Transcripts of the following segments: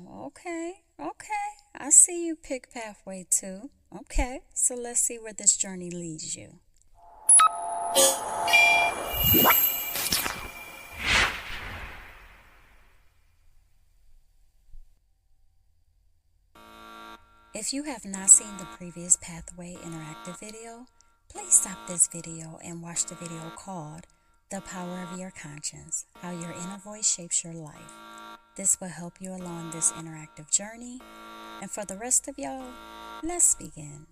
Okay. I see you pick pathway too. Okay, so let's see where this journey leads you. If you have not seen the previous Pathway interactive video, please stop this video and watch the video called The Power of Your Conscience, How Your Inner Voice Shapes Your Life. This will help you along this interactive journey. And for the rest of y'all, let's begin.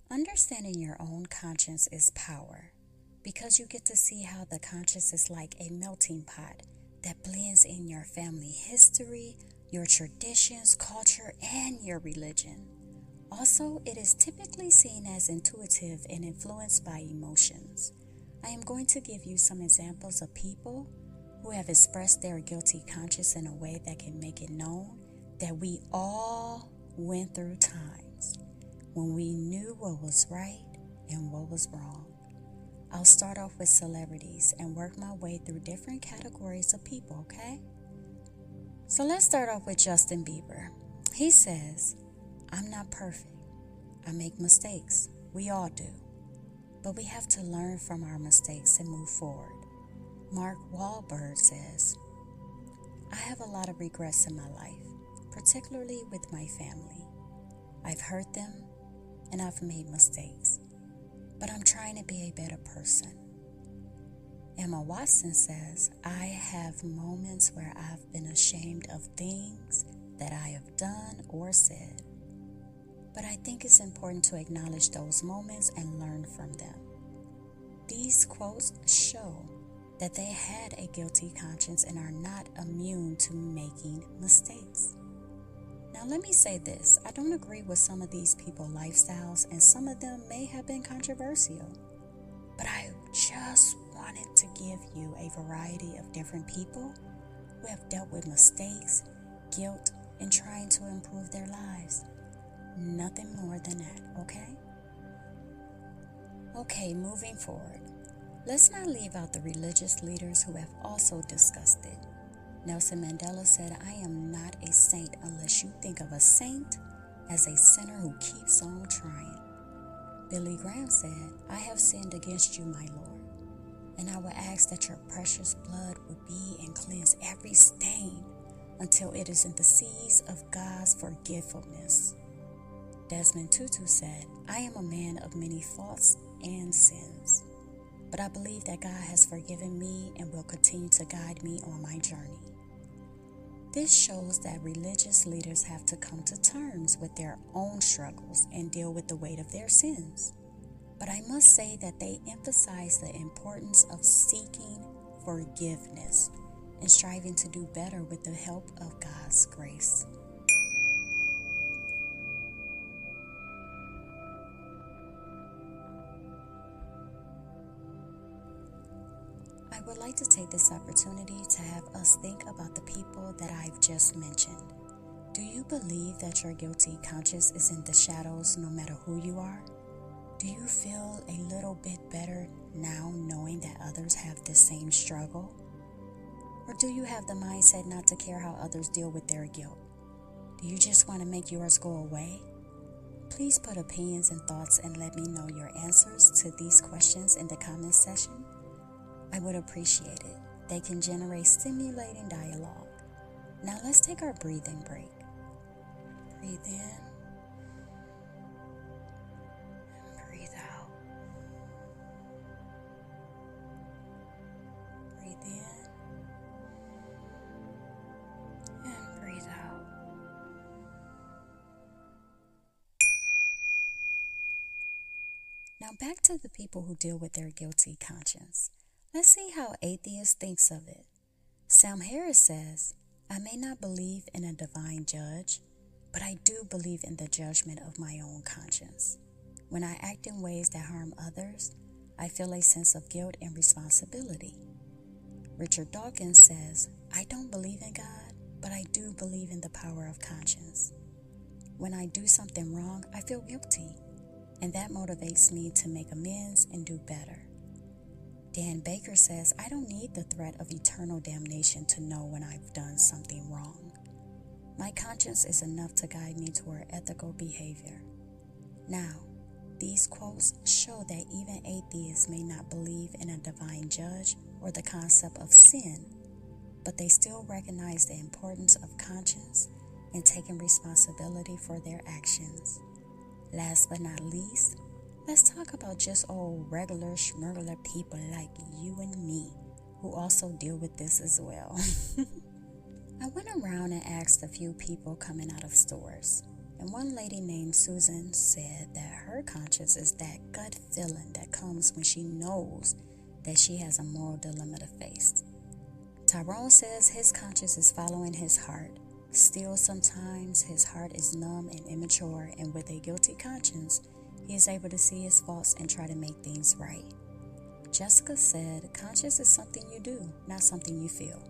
Understanding your own conscience is power, because you get to see how the conscience is like a melting pot that blends in your family history, your traditions, culture, and your religion. Also, it is typically seen as intuitive and influenced by emotions. I am going to give you some examples of people who have expressed their guilty conscience in a way that can make it known that we all went through times when we knew what was right and what was wrong. I'll start off with celebrities and work my way through different categories of people, okay? So let's start off with Justin Bieber. He says, "I'm not perfect. I make mistakes. We all do. But we have to learn from our mistakes and move forward." Mark Wahlberg says, "I have a lot of regrets in my life, particularly with my family. I've hurt them and I've made mistakes, but I'm trying to be a better person." Emma Watson says, "I have moments where I've been ashamed of things that I have done or said, but I think it's important to acknowledge those moments and learn from them." These quotes show that they had a guilty conscience and are not immune to making mistakes. Now let me say this, I don't agree with some of these people's lifestyles, and some of them may have been controversial, but I just wanted to give you a variety of different people who have dealt with mistakes, guilt, and trying to improve their lives. Nothing more than that, okay? Okay, moving forward. Let's not leave out the religious leaders who have also discussed it. Nelson Mandela said, "I am not a saint unless you think of a saint as a sinner who keeps on trying." Billy Graham said, "I have sinned against you, my Lord, and I will ask that your precious blood would be and cleanse every stain until it is in the seas of God's forgetfulness." Desmond Tutu said, "I am a man of many faults and sins, but I believe that God has forgiven me and will continue to guide me on my journey." This shows that religious leaders have to come to terms with their own struggles and deal with the weight of their sins. But I must say that they emphasize the importance of seeking forgiveness and striving to do better with the help of God's grace. I would like to take this opportunity to have us think about the people that I've just mentioned. Do you believe that your guilty conscience is in the shadows no matter who you are? Do you feel a little bit better now knowing that others have the same struggle? Or do you have the mindset not to care how others deal with their guilt? Do you just want to make yours go away? Please put opinions and thoughts and let me know your answers to these questions in the comments section. I would appreciate it. They can generate stimulating dialogue. Now let's take our breathing break. Breathe in and breathe out. Breathe in and breathe out. Now back to the people who deal with their guilty conscience. Let's see how Atheist thinks of it. Sam Harris says, "I may not believe in a divine judge, but I do believe in the judgment of my own conscience. When I act in ways that harm others, I feel a sense of guilt and responsibility." Richard Dawkins says, "I don't believe in God, but I do believe in the power of conscience. When I do something wrong, I feel guilty, and that motivates me to make amends and do better. Dan Baker says, I don't need the threat of eternal damnation to know when I've done something wrong. My conscience is enough to guide me toward ethical behavior. Now, these quotes show that even atheists may not believe in a divine judge or the concept of sin, but they still recognize the importance of conscience and taking responsibility for their actions. Last but not least, let's talk about just old regular schmurgler people like you and me who also deal with this as well. I went around and asked a few people coming out of stores, and one lady named Susan said that her conscience is that gut feeling that comes when she knows that she has a moral dilemma to face. Tyrone says his conscience is following his heart. Still, sometimes his heart is numb and immature, and with a guilty conscience, he is able to see his faults and try to make things right. Jessica said, conscience is something you do, not something you feel.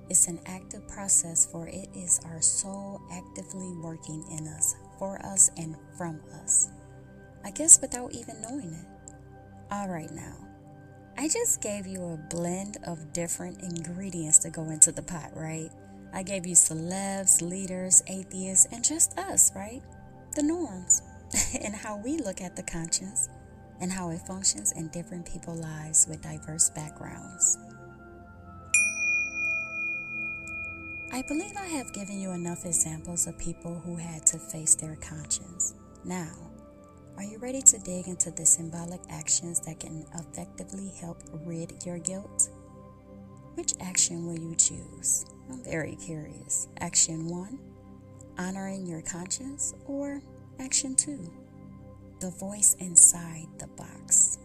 It's an active process, for it is our soul actively working in us, for us, and from us. I guess without even knowing it. Alright now, I just gave you a blend of different ingredients to go into the pot, right? I gave you celebs, leaders, atheists, and just us, right? The norms, and how we look at the conscience, and how it functions in different people's lives with diverse backgrounds. I believe I have given you enough examples of people who had to face their conscience. Now, are you ready to dig into the symbolic actions that can effectively help rid your guilt? Which action will you choose? I'm very curious. Action 1, honoring your conscience, or action 2, the voice inside the box?